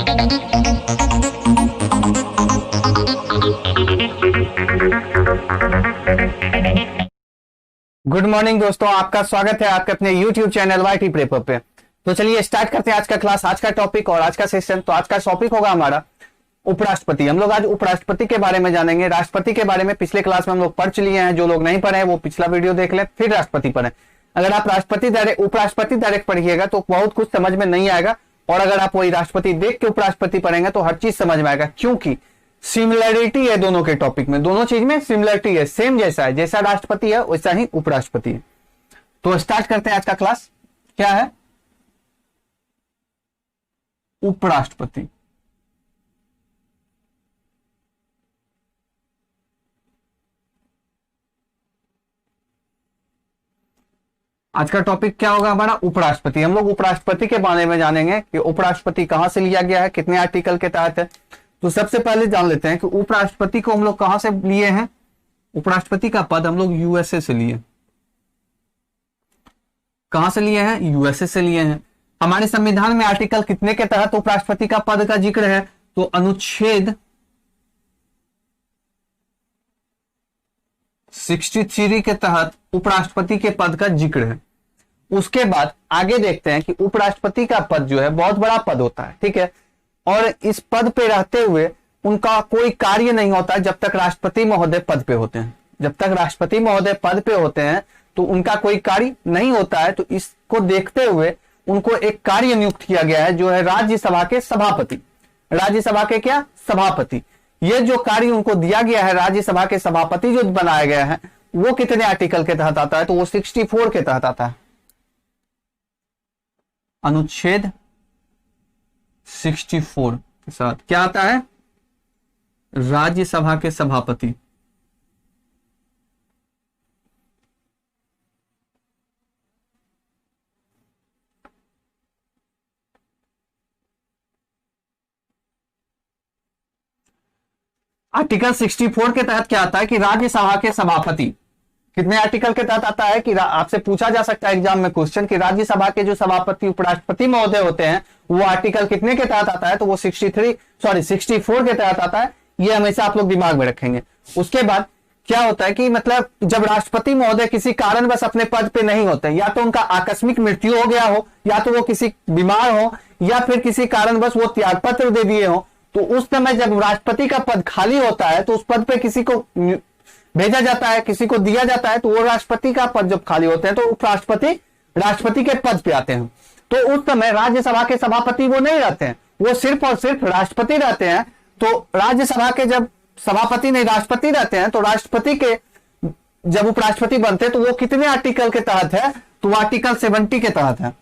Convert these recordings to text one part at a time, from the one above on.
Good morning दोस्तों, आपका स्वागत है आपके अपने YouTube चैनल YT प्रेपर पे। तो चलिए स्टार्ट करते हैं आज का क्लास, आज का टॉपिक और आज का सेशन। तो आज का टॉपिक होगा हमारा उपराष्ट्रपति। हम लोग आज उपराष्ट्रपति के बारे में जानेंगे। राष्ट्रपति के बारे में पिछले क्लास में हम लोग पढ़ चुके हैं। जो लोग नहीं पढ़े हैं वो पिछला वीडियो देख लें, फिर राष्ट्रपति पढ़ें। अगर आप उपराष्ट्रपति डायरेक्ट पढ़िएगा तो बहुत कुछ समझ में नहीं आएगा, और अगर आप वही राष्ट्रपति देख के उपराष्ट्रपति पढ़ेंगे तो हर चीज समझ में आएगा, क्योंकि सिमिलरिटी है दोनों के टॉपिक में। दोनों चीज में सिमिलरिटी है, सेम जैसा है, जैसा राष्ट्रपति है वैसा ही उपराष्ट्रपति है। तो स्टार्ट करते हैं आज का क्लास। क्या है उपराष्ट्रपति? आज का टॉपिक क्या होगा हमारा? उपराष्ट्रपति। हम लोग उपराष्ट्रपति के बारे में जानेंगे कि उपराष्ट्रपति कहां से लिया गया है, कितने आर्टिकल के तहत है। तो सबसे पहले जान लेते हैं कि उपराष्ट्रपति को हम लोग कहां से लिए हैं। उपराष्ट्रपति का पद हम लोग यूएसए से लिए। कहां से लिए हैं? यूएसए से लिए हैं। हमारे संविधान में आर्टिकल कितने के तहत उपराष्ट्रपति का पद का जिक्र है? तो अनुच्छेद 63 के तहत उपराष्ट्रपति के पद का जिक्र है। उसके बाद आगे देखते हैं कि उपराष्ट्रपति का पद जो है बहुत बड़ा पद होता है, ठीक है, और इस पद पे रहते हुए उनका कोई कार्य नहीं होता जब तक राष्ट्रपति महोदय पद पे होते हैं। जब तक राष्ट्रपति महोदय पद पे होते हैं तो उनका कोई कार्य नहीं होता है। तो इसको देखते हुए उनको एक कार्य नियुक्त किया गया है जो है राज्यसभा के सभापति। राज्यसभा के क्या? सभापति। ये जो कार्य उनको दिया गया है, राज्यसभा के सभापति जो बनाया गया है, वो कितने आर्टिकल के तहत आता है? तो वो 64 के तहत आता है। अनुच्छेद 64 के साथ क्या आता है? राज्यसभा के सभापति। आर्टिकल 64 के तहत क्या आता है कि राज्यसभा के सभापति कितने आर्टिकल के तहत आता है कि आपसे पूछा जा सकता है एग्जाम में क्वेश्चन कि राज्यसभा के जो सभापति उपराष्ट्रपति महोदय होते हैं वो आर्टिकल कितने के तहत आता है? तो वो 64 के तहत आता है। ये हमेशा आप लोग दिमाग में रखेंगे। उसके बाद क्या होता है कि मतलब जब राष्ट्रपति महोदय किसी कारणवश अपने पद पे नहीं होते, या तो उनका आकस्मिक मृत्यु हो गया हो, या तो वो किसी बीमार हो, या फिर किसी कारणवश वो त्यागपत्र दे दिए हो, तो उस समय जब राष्ट्रपति का पद खाली होता है तो उस पद पे किसी को भेजा जाता है, किसी को दिया जाता है। तो वो राष्ट्रपति का पद जब खाली होते हैं तो उपराष्ट्रपति राष्ट्रपति के पद पे आते हैं। तो उस समय राज्यसभा के सभापति वो नहीं रहते हैं, वो सिर्फ और सिर्फ राष्ट्रपति रहते हैं। तो राज्यसभा के जब सभापति नहीं राष्ट्रपति रहते हैं तो राष्ट्रपति के जब उपराष्ट्रपति बनते हैं तो वो कितने आर्टिकल के तहत है? तो आर्टिकल 70 के तहत है।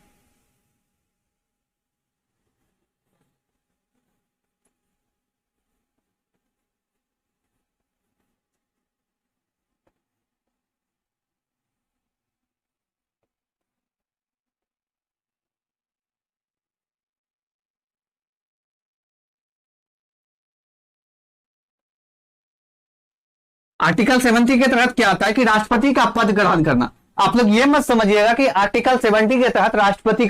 आर्टिकल 70 के तहत क्या आता है कि राष्ट्रपति का पद ग्रहण करना। आप लोग ये मत समझिएगा कि आर्टिकल 70 के तहत राष्ट्रपति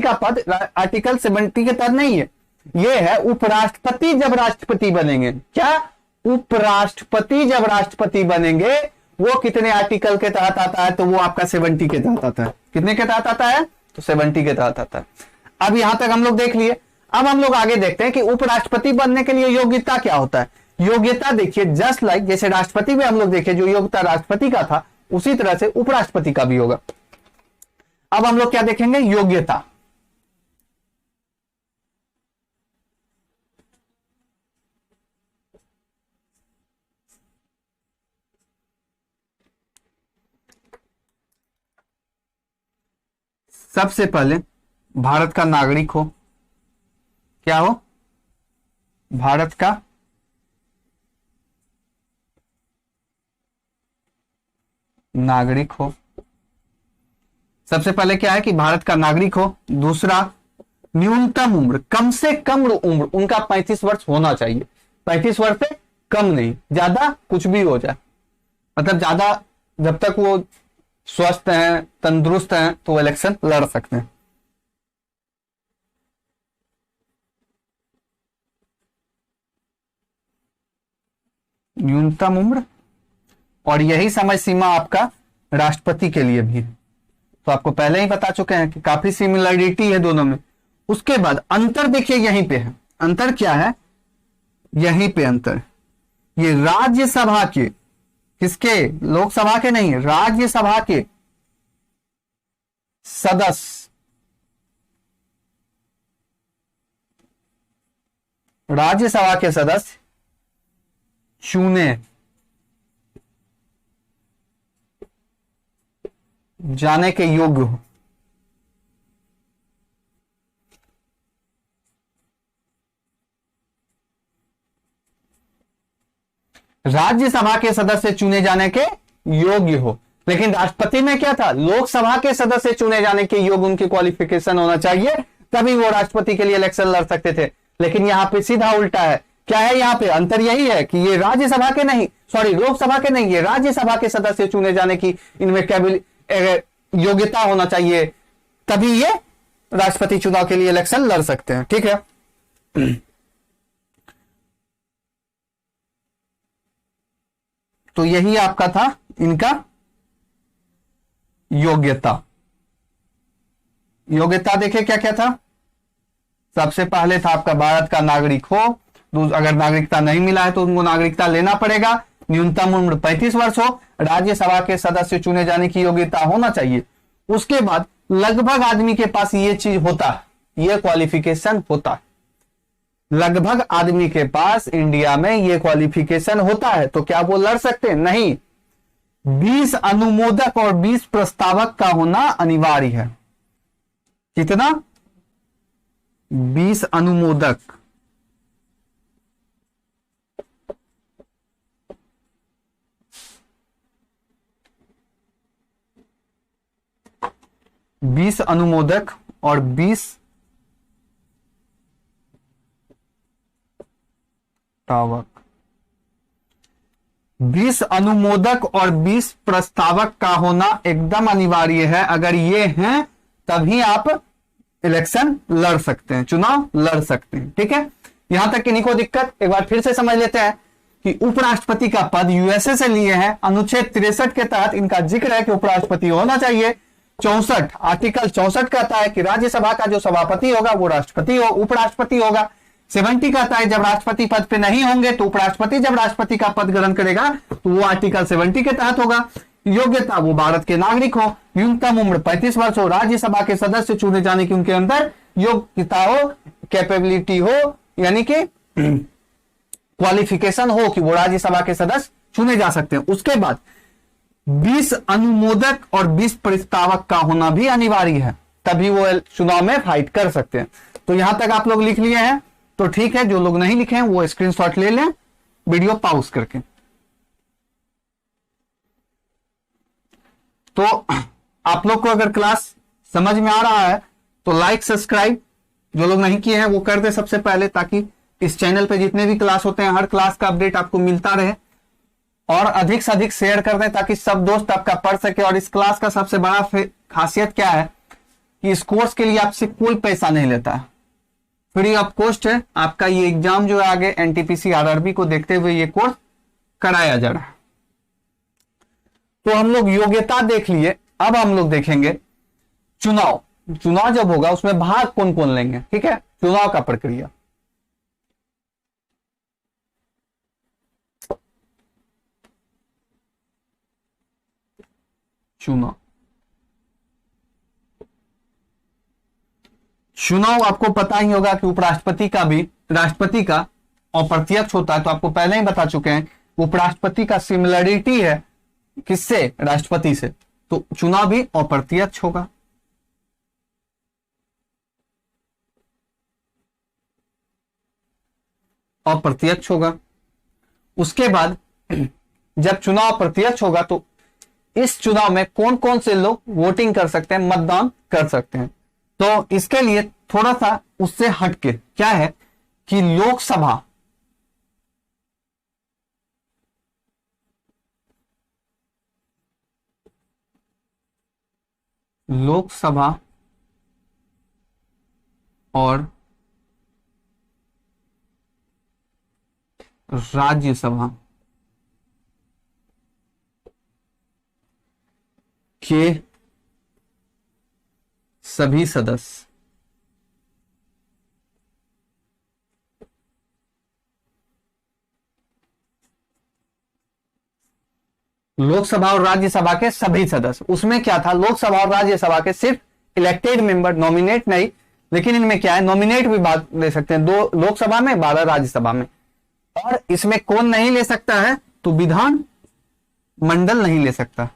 का पद आर्टिकल 70 के तहत नहीं है। ये है उपराष्ट्रपति जब राष्ट्रपति बनेंगे। क्या? उपराष्ट्रपति जब राष्ट्रपति बनेंगे वो कितने आर्टिकल के तहत आता है? तो वो आपका 70 के तहत आता है। कितने के तहत आता है? तो 70 के तहत आता है। अब यहां तक हम लोग देख लिए। अब हम लोग आगे देखते हैं कि उपराष्ट्रपति बनने के लिए योग्यता क्या होता है। योग्यता देखिए, जस्ट लाइक जैसे राष्ट्रपति में हम लोग देखे जो योग्यता राष्ट्रपति का था, उसी तरह से उपराष्ट्रपति का भी होगा। अब हम लोग क्या देखेंगे? योग्यता। सबसे पहले भारत का नागरिक हो। क्या हो? भारत का नागरिक हो। सबसे पहले क्या है कि भारत का नागरिक हो। दूसरा, न्यूनतम उम्र, कम से कम उम्र उनका 35 वर्ष होना चाहिए। 35 वर्ष से कम नहीं, ज्यादा कुछ भी हो जाए, मतलब ज्यादा जब तक वो स्वस्थ हैं, तंदुरुस्त हैं, तो वो इलेक्शन लड़ सकते हैं। न्यूनतम उम्र, और यही समय सीमा आपका राष्ट्रपति के लिए भी। तो आपको पहले ही बता चुके हैं कि काफी सिमिलरिटी है दोनों में। उसके बाद अंतर देखिए यहीं पे है। अंतर क्या है? यहीं पे अंतर, ये राज्यसभा के, किसके? लोकसभा के नहीं, राज्यसभा के सदस्य, राज्यसभा के सदस्य चुने जाने के योग्य हो। राज्यसभा के सदस्य चुने जाने के योग्य हो, लेकिन राष्ट्रपति में क्या था? लोकसभा के सदस्य चुने जाने के योग्य उनकी क्वालिफिकेशन होना चाहिए, तभी वो राष्ट्रपति के लिए इलेक्शन लड़ सकते थे। लेकिन यहां पे सीधा उल्टा है। क्या है यहां पे अंतर? यही है कि ये राज्यसभा के नहीं, सॉरी लोकसभा के नहीं, ये राज्यसभा के सदस्य चुने जाने की इनमें योग्यता होना चाहिए, तभी ये राष्ट्रपति चुनाव के लिए इलेक्शन लड़ सकते हैं। ठीक है, तो यही आपका था इनका योग्यता। योग्यता देखे क्या क्या था? सबसे पहले था आपका भारत का नागरिक हो, अगर नागरिकता नहीं मिला है तो उनको नागरिकता लेना पड़ेगा, न्यूनतम उम्र 35 वर्ष हो, राज्यसभा के सदस्य चुने जाने की योग्यता होना चाहिए। उसके बाद लगभग आदमी के पास ये चीज होता है, ये क्वालिफिकेशन होता है, लगभग आदमी के पास इंडिया में ये क्वालिफिकेशन होता है, तो क्या वो लड़ सकते हैं? नहीं। 20 अनुमोदक और 20 प्रस्तावक का होना अनिवार्य है। कितना? 20 अनुमोदक, और 20 प्रस्तावक। 20 अनुमोदक और 20 प्रस्तावक का होना एकदम अनिवार्य है। अगर ये हैं तभी आप इलेक्शन लड़ सकते हैं, चुनाव लड़ सकते हैं। ठीक है, यहां तक किन्हीं को दिक्कत? एक बार फिर से समझ लेते हैं कि उपराष्ट्रपति का पद यूएसए से लिए हैं। अनुच्छेद 63 के तहत इनका जिक्र है कि उपराष्ट्रपति होना चाहिए। 64 आर्टिकल 64 कहता है कि राज्यसभा का जो सभापति होगा वो राष्ट्रपति हो, उपराष्ट्रपति होगा। 70 कहता है जब राष्ट्रपति पद पे नहीं होंगे तो उपराष्ट्रपति जब राष्ट्रपति का पद ग्रहण करेगा तो वो आर्टिकल 70 के तहत होगा। योग्यता वो भारत के नागरिक हो, न्यूनतम उम्र 35 वर्ष हो, राज्यसभा के सदस्य चुने जाने की उनके अंदर योग्यता हो, कैपेबिलिटी हो, यानी कि क्वालिफिकेशन हो कि वो राज्यसभा के सदस्य चुने जा सकते हैं। उसके बाद 20 अनुमोदक और 20 प्रस्तावक का होना भी अनिवार्य है, तभी वो चुनाव में फाइट कर सकते हैं। तो यहां तक आप लोग लिख लिए हैं तो ठीक है, जो लोग नहीं लिखे हैं वो स्क्रीनशॉट ले लें वीडियो पॉज करके। तो आप लोग को अगर क्लास समझ में आ रहा है तो लाइक सब्सक्राइब जो लोग नहीं किए हैं वो कर दे सबसे पहले, ताकि इस चैनल पे जितने भी क्लास होते हैं हर क्लास का अपडेट आपको मिलता रहे, और अधिक से अधिक शेयर कर दें ताकि सब दोस्त आपका पढ़ सके। और इस क्लास का सबसे बड़ा खासियत क्या है कि इस कोर्स के लिए आपसे कोई पैसा नहीं लेता है, फ्री ऑफ कॉस्ट है। आपका ये एग्जाम जो है आगे एनटीपीसी आरआरबी को देखते हुए ये कोर्स कराया जा रहा है। तो हम लोग योग्यता देख लिए, अब हम लोग देखेंगे चुनाव। चुनाव जब होगा उसमें भाग कौन कौन लेंगे, ठीक है, चुनाव का प्रक्रिया। चुनाव आपको पता ही होगा कि उपराष्ट्रपति का भी राष्ट्रपति का अप्रत्यक्ष होता है, तो आपको पहले ही बता चुके हैं उपराष्ट्रपति का सिमिलरिटी है किससे? राष्ट्रपति से। तो चुनाव भी अप्रत्यक्ष होगा। अप्रत्यक्ष होगा। उसके बाद जब चुनाव प्रत्यक्ष होगा तो इस चुनाव में कौन कौन से लोग वोटिंग कर सकते हैं, मतदान कर सकते हैं। तो इसके लिए थोड़ा सा उससे हटके क्या है कि लोकसभा और राज्यसभा के सभी सदस्य लोकसभा और राज्यसभा के सभी सदस्य, उसमें क्या था, लोकसभा और राज्यसभा के सिर्फ इलेक्टेड मेंबर, नॉमिनेट नहीं, लेकिन इनमें क्या है, नॉमिनेट भी भाग ले सकते हैं, 2 लोकसभा में 12 राज्यसभा में। और इसमें कौन नहीं ले सकता है, तो विधान मंडल नहीं ले सकता।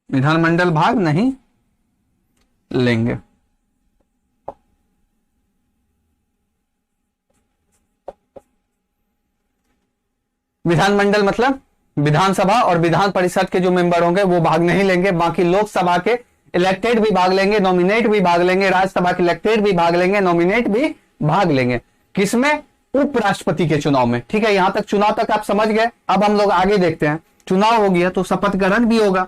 विधानमंडल भाग नहीं लेंगे। विधानमंडल मतलब विधानसभा और विधान परिषद के जो मेंबर होंगे वो भाग नहीं लेंगे, बाकी लोकसभा के इलेक्टेड भी भाग लेंगे, नॉमिनेट भी भाग लेंगे, राज्यसभा के इलेक्टेड भी भाग लेंगे, नॉमिनेट भी भाग लेंगे। किसमें, उपराष्ट्रपति के चुनाव में। ठीक है, यहां तक चुनाव तक आप समझ गए। अब हम लोग आगे देखते हैं। चुनाव हो गया तो शपथ ग्रहण भी होगा,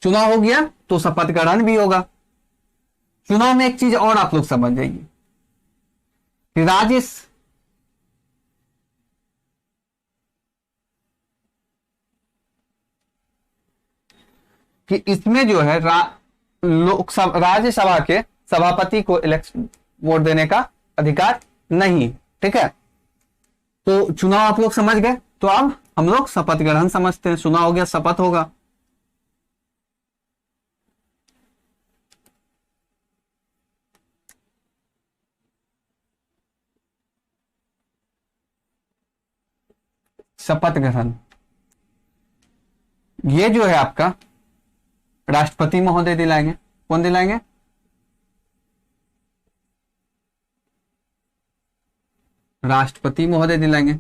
चुनाव हो गया तो शपथ ग्रहण भी होगा। चुनाव में एक चीज और आप लोग समझ जाइए, राज्य कि इसमें जो है लोकसभा राज्यसभा के सभापति को इलेक्शन वोट देने का अधिकार नहीं। ठीक है, तो चुनाव आप लोग समझ गए। तो अब हम लोग शपथ ग्रहण समझते हैं। चुनाव हो गया, शपथ होगा। शपथ ग्रहण ये जो है आपका राष्ट्रपति महोदय दिलाएंगे। कौन दिलाएंगे, राष्ट्रपति महोदय दिलाएंगे।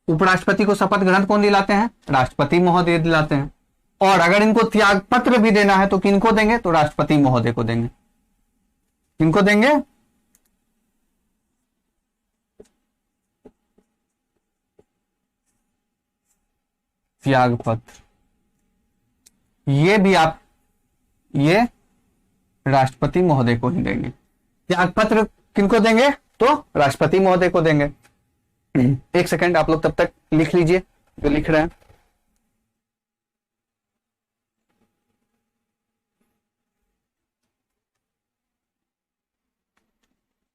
उपराष्ट्रपति को शपथ ग्रहण कौन दिलाते हैं, राष्ट्रपति महोदय दिलाते हैं। और अगर इनको त्याग पत्र भी देना है तो किनको देंगे, तो राष्ट्रपति महोदय को देंगे। किनको देंगे, त्याग पत्र। ये भी आप ये राष्ट्रपति महोदय को ही देंगे। त्याग पत्र किनको देंगे, तो राष्ट्रपति महोदय को देंगे। एक सेकंड आप लोग तब तक लिख लीजिए जो लिख रहे हैं।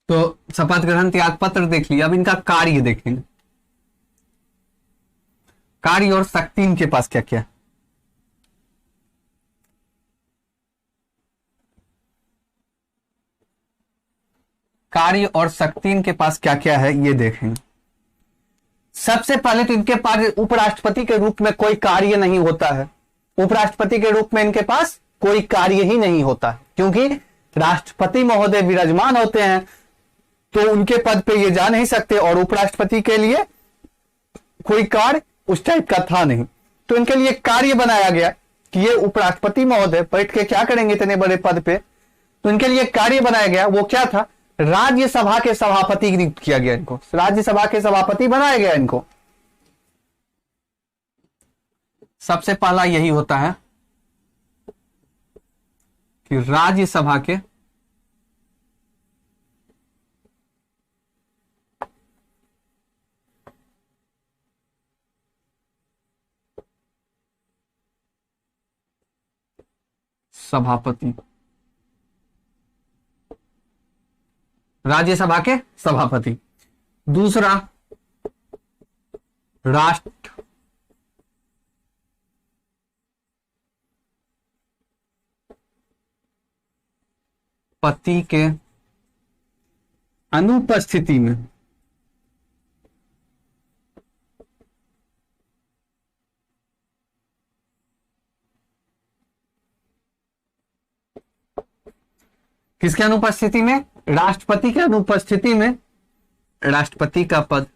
तो शपथ ग्रहण त्याग पत्र देख लिया, अब इनका कार्य देखेंगे। कार्य और शक्ति इनके पास क्या क्या, कार्य और शक्ति इनके पास क्या क्या है ये देखेंगे। सबसे पहले तो इनके पास उपराष्ट्रपति के रूप में कोई कार्य नहीं होता है। उपराष्ट्रपति के रूप में इनके पास कोई कार्य ही नहीं होता है, क्योंकि राष्ट्रपति महोदय विराजमान होते हैं तो उनके पद पे ये जा नहीं सकते, और उपराष्ट्रपति के लिए कोई कार्य उस टाइप का था नहीं। तो इनके लिए कार्य बनाया गया कि ये उपराष्ट्रपति महोदय बैठ के क्या करेंगे इतने बड़े पद पे। तो इनके लिए कार्य बनाया गया, वो क्या था, राज्यसभा के सभापति नियुक्त किया गया इनको। राज्यसभा के सभापति बनाया गया इनको। सबसे पहला यही होता है कि राज्यसभा के सभापति, राज्यसभा के सभापति। दूसरा, राष्ट्रपति के अनुपस्थिति में किसके अनुपस्थिति में, राष्ट्रपति के अनुपस्थिति में राष्ट्रपति का पद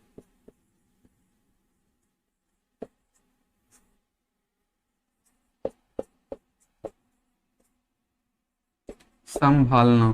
संभालना।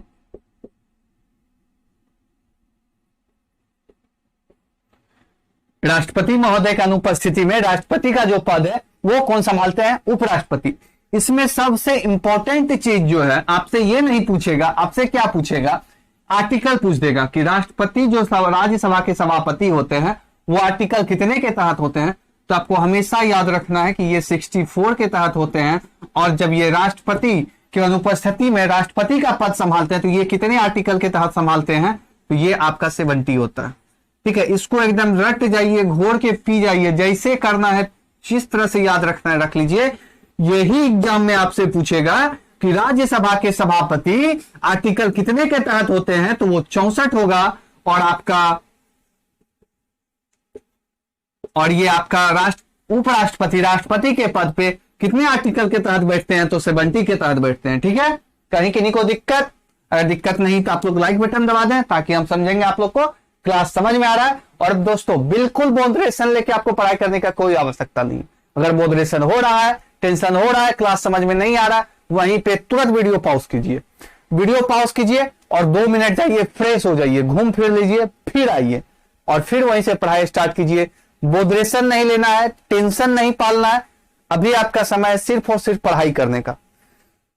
राष्ट्रपति महोदय की अनुपस्थिति में राष्ट्रपति का जो पद है वो कौन संभालते हैं? उपराष्ट्रपति। इसमें सबसे इंपॉर्टेंट चीज जो है, आपसे ये नहीं पूछेगा, आपसे क्या पूछेगा? आर्टिकल पूछ देगा कि राष्ट्रपति जो राज्यसभा के सभापति होते हैं वो आर्टिकल कितने के तहत होते हैं। तो आपको हमेशा याद रखना है कि ये 64 के तहत होते हैं, और जब ये राष्ट्रपति की अनुपस्थिति में राष्ट्रपति का पद संभालते हैं तो ये कितने आर्टिकल के तहत संभालते हैं? तो ये आपका 70 होता है। ठीक है, इसको एकदम रट जाइए, घोर के पी जाइए, जैसे करना है जिस तरह से याद रखना है रख लीजिए। यही एग्जाम में आपसे पूछेगा कि राज्यसभा के सभापति आर्टिकल कितने के तहत होते हैं, तो वो 64 होगा। और ये आपका उपराष्ट्रपति राष्ट्रपति के पद पे कितने आर्टिकल के तहत बैठते हैं? तो 70 के तहत बैठते हैं। ठीक है, कहीं किन्हीं को दिक्कत? अगर दिक्कत नहीं तो आप लोग लाइक बटन दबा दें ताकि हम समझेंगे आप लोग को क्लास समझ में आ रहा है। और दोस्तों बिल्कुल मॉडरेशन लेके आपको पढ़ाई करने का कोई आवश्यकता नहीं। अगर मॉडरेशन हो रहा है, टेंशन हो रहा है, क्लास समझ में नहीं आ रहा है, वहीं पे तुरंत वीडियो पॉज कीजिए, और 2 मिनट जाइए, फ्रेश हो जाइए, घूम फिर लीजिए, फिर आइए और फिर वहीं से पढ़ाई स्टार्ट कीजिए। मॉडरेशन नहीं लेना है, टेंशन नहीं पालना है। अभी आपका समय है सिर्फ और सिर्फ पढ़ाई करने का।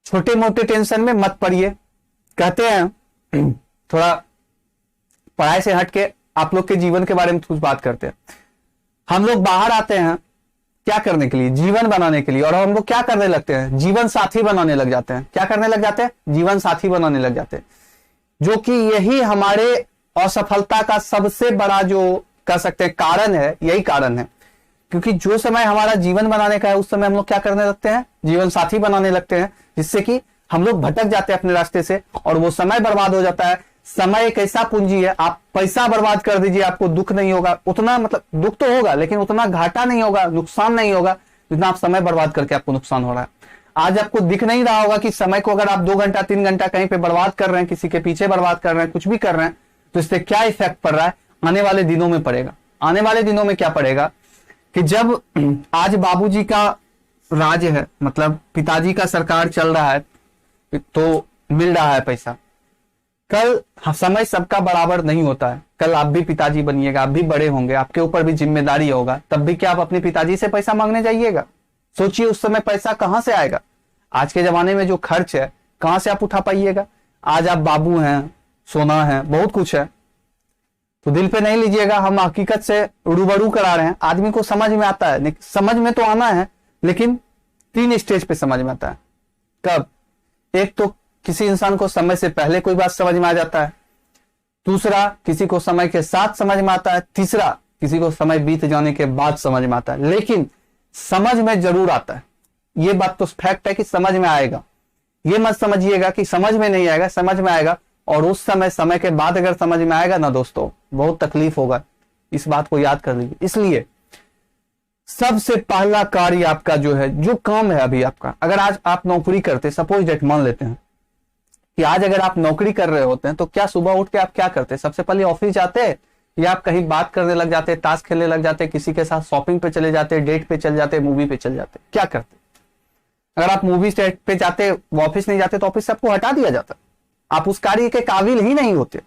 छोटे मोटे टेंशन में मत पड़िए। कहते हैं थोड़ा पढ़ाई से हटके आप लोग के जीवन के बारे में कुछ बात करते हैं। हम लोग बाहर आते हैं क्या करने के लिए? जीवन बनाने के लिए। और हम लोग क्या करने लगते हैं? जीवन साथी बनाने लग जाते हैं। क्या करने लग जाते हैं? जीवन साथी बनाने लग जाते हैं, जो कि यही हमारे असफलता का सबसे बड़ा जो कह सकते हैं कारण है। यही कारण है, क्योंकि जो समय हमारा जीवन बनाने का है उस समय हम लोग क्या करने लगते हैं? जीवन साथी बनाने लगते हैं, जिससे कि हम लोग भटक जाते हैं अपने रास्ते से और वो समय बर्बाद हो जाता है। समय एक ऐसा पूंजी है, आप पैसा बर्बाद कर दीजिए, आपको दुख नहीं होगा उतना, मतलब दुख तो होगा लेकिन उतना घाटा नहीं होगा, नुकसान नहीं होगा जितना आप समय बर्बाद करके आपको नुकसान हो रहा है। आज आपको दिख नहीं रहा होगा कि समय को अगर आप 2 घंटा 3 घंटा कहीं पे बर्बाद कर रहे हैं, किसी के पीछे बर्बाद कर रहे हैं, कुछ भी कर रहे हैं, तो इससे क्या इफेक्ट पड़ रहा है? आने वाले दिनों में पड़ेगा। आने वाले दिनों में क्या पड़ेगा कि जब आज बाबूजी का राज है, मतलब पिताजी का सरकार चल रहा है, तो मिल रहा है पैसा, कल समय सबका बराबर नहीं होता है। कल आप भी पिताजी बनिएगा, आप भी बड़े होंगे, आपके ऊपर भी जिम्मेदारी होगा, तब भी क्या आप अपने पिताजी से पैसा मांगने जाइएगा? सोचिए उस समय पैसा कहां से आएगा? आज के जमाने में जो खर्च है कहां से आप उठा पाइएगा? आज आप बाबू हैं, सोना है, बहुत कुछ है, तो दिल पे नहीं लीजिएगा। हम हकीकत से रूबरू करा रहे हैं। आदमी को समझ में आता है, समझ में तो आना है, लेकिन 3 स्टेज पे समझ में आता है। कब? एक तो किसी इंसान को समय से पहले कोई बात समझ में आ जाता है, दूसरा किसी को समय के साथ समझ में आता है, तीसरा किसी को समय बीत जाने के बाद समझ में आता है। लेकिन समझ में जरूर आता है, ये बात तो फैक्ट है कि समझ में आएगा। ये मत समझिएगा कि समझ में नहीं आएगा, समझ में आएगा। और उस समय के बाद अगर समझ में आएगा ना दोस्तों, बहुत तकलीफ होगा। इस बात को याद कर लीजिए। इसलिए सबसे पहला कार्य आपका जो है, जो काम है अभी आपका, अगर आज आप नौकरी करते, सपोज डेट मान लेते हैं कि आज अगर आप नौकरी कर रहे होते हैं, तो क्या सुबह उठ के आप क्या करते? सबसे पहले ऑफिस जाते, या आप कहीं बात करने लग जाते, ताश खेलने लग जाते, किसी के साथ शॉपिंग पे चले जाते, डेट पे चले जाते, मूवी पे चले जाते? क्या करते? अगर आप मूवी सेट पे जाते, ऑफिस नहीं जाते, तो ऑफिस से आपको हटा दिया जाता, आप उस कार्य के काबिल ही नहीं होते।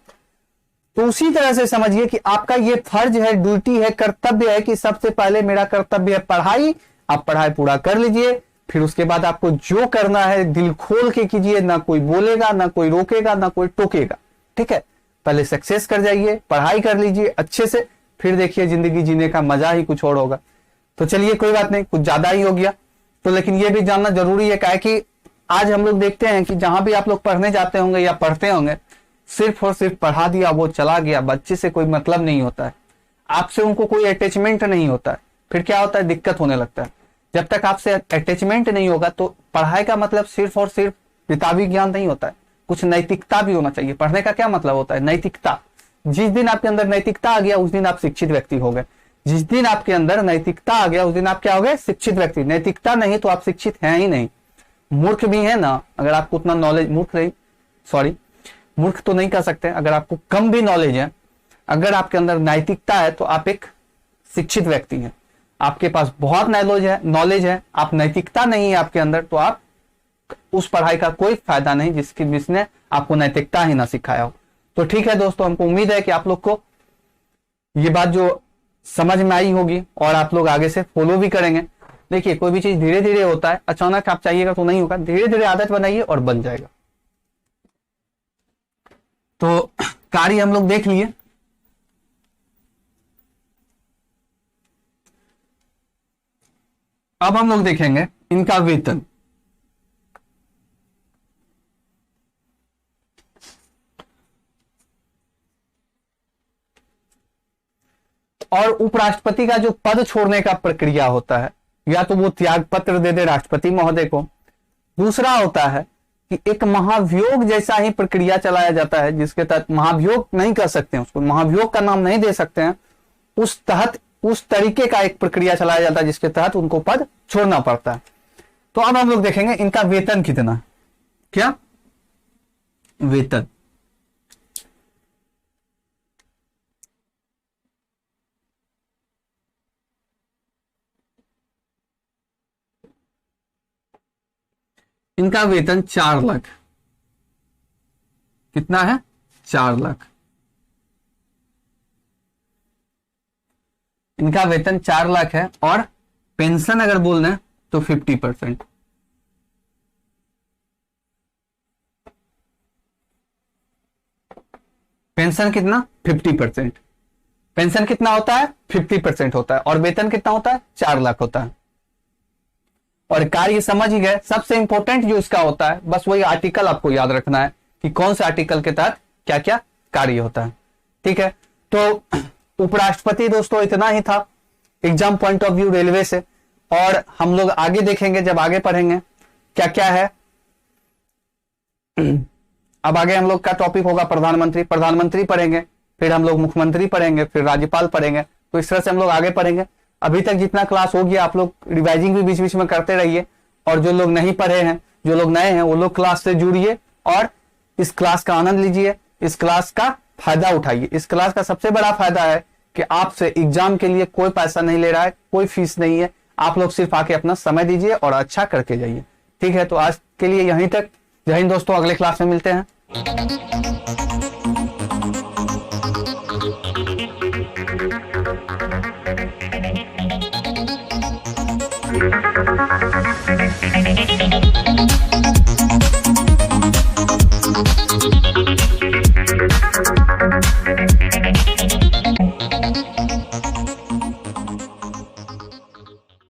तो उसी तरह से समझिए कि आपका ये फर्ज है, ड्यूटी है, कर्तव्य है कि सबसे पहले मेरा कर्तव्य है पढ़ाई। आप पढ़ाई पूरा कर लीजिए, फिर उसके बाद आपको जो करना है दिल खोल के कीजिए, ना कोई बोलेगा, ना कोई रोकेगा, ना कोई टोकेगा। ठीक है, पहले सक्सेस कर जाइए, पढ़ाई कर लीजिए अच्छे से, फिर देखिए जिंदगी जीने का मजा ही कुछ और होगा। तो चलिए कोई बात नहीं, कुछ ज्यादा ही हो गया तो, लेकिन ये भी जानना जरूरी है कि आज हम लोग देखते हैं कि जहां भी आप लोग पढ़ने जाते होंगे या पढ़ते होंगे, सिर्फ और सिर्फ पढ़ा दिया, वो चला गया, बच्चे से कोई मतलब नहीं होता है, आपसे उनको कोई अटैचमेंट नहीं होता है। फिर क्या होता है? दिक्कत होने लगता है। जब तक आपसे अटैचमेंट नहीं होगा तो पढ़ाई का मतलब सिर्फ और सिर्फ किताबी ज्ञान नहीं होता है, कुछ नैतिकता भी होना चाहिए। पढ़ने का क्या मतलब होता है? नैतिकता। जिस दिन आपके अंदर नैतिकता आ गया उस दिन आप शिक्षित व्यक्ति हो गए। जिस दिन आपके अंदर नैतिकता आ गया उस दिन आप क्या हो गए? शिक्षित व्यक्ति। नैतिकता नहीं तो आप शिक्षित हैं ही नहीं, मूर्ख भी है ना। अगर आपको उतना नॉलेज, मूर्ख तो नहीं कह सकते, अगर आपको कम भी नॉलेज है, अगर आपके अंदर नैतिकता है तो आप एक शिक्षित व्यक्ति हैं। आपके पास बहुत नॉलेज है, आप नैतिकता नहीं है आपके अंदर, तो आप उस पढ़ाई का कोई फायदा नहीं जिसने आपको नैतिकता ही ना सिखाया हो। तो ठीक है दोस्तों, हमको उम्मीद है कि आप लोग को ये बात जो समझ में आई होगी और आप लोग आगे से फॉलो भी करेंगे। देखिए कोई भी चीज धीरे धीरे होता है, अचानक आप चाहिएगा तो नहीं होगा, धीरे धीरे आदत बनाइए और बन जाएगा। तो कार्य हम लोग देख लिए। अब हम लोग देखेंगे इनका वेतन। और उपराष्ट्रपति का जो पद छोड़ने का प्रक्रिया होता है, या तो वो त्याग पत्र दे दे राष्ट्रपति महोदय को, दूसरा होता है कि एक महाभियोग जैसा ही प्रक्रिया चलाया जाता है, जिसके तहत महाभियोग नहीं कर सकते हैं, उसको महाभियोग का नाम नहीं दे सकते हैं, उस तरीके का एक प्रक्रिया चलाया जाता है जिसके तहत उनको पद छोड़ना पड़ता है। तो अब हम लोग देखेंगे इनका वेतन कितना है। क्या वेतन, इनका वेतन 4 लाख। कितना है? 4 लाख। इनका वेतन 4 लाख है और पेंशन अगर बोल रहे हैं तो 50%। पेंशन कितना? 50%। पेंशन कितना होता है? 50% होता है। और वेतन कितना होता है? 4 लाख होता है। और कार्य समझ ही गए। सबसे इंपॉर्टेंट जो इसका होता है, बस वही आर्टिकल आपको याद रखना है कि कौन से आर्टिकल के तहत क्या क्या कार्य होता है। ठीक है, तो उपराष्ट्रपति दोस्तों इतना ही था exam point of view railway से। और हम लोग आगे देखेंगे, जब आगे पढ़ेंगे क्या क्या है। अब आगे हम लोग का टॉपिक होगा प्रधानमंत्री पढ़ेंगे, फिर हम लोग मुख्यमंत्री पढ़ेंगे, फिर राज्यपाल पढ़ेंगे। तो इस तरह से हम लोग आगे पढ़ेंगे। अभी तक जितना क्लास हो गया आप लोग रिवाइजिंग भी बीच बीच में करते रहिए। और जो लोग नहीं पढ़े हैं, जो लोग नए हैं, वो लोग क्लास से जुड़िए और इस क्लास का आनंद लीजिए, इस क्लास का फायदा उठाइए। इस क्लास का सबसे बड़ा फायदा है कि आपसे एग्जाम के लिए कोई पैसा नहीं ले रहा है, कोई फीस नहीं है। आप लोग सिर्फ आके अपना समय दीजिए और अच्छा करके जाइए। ठीक है, तो आज के लिए यहीं तक। जय हिंद दोस्तों, अगले क्लास में मिलते हैं।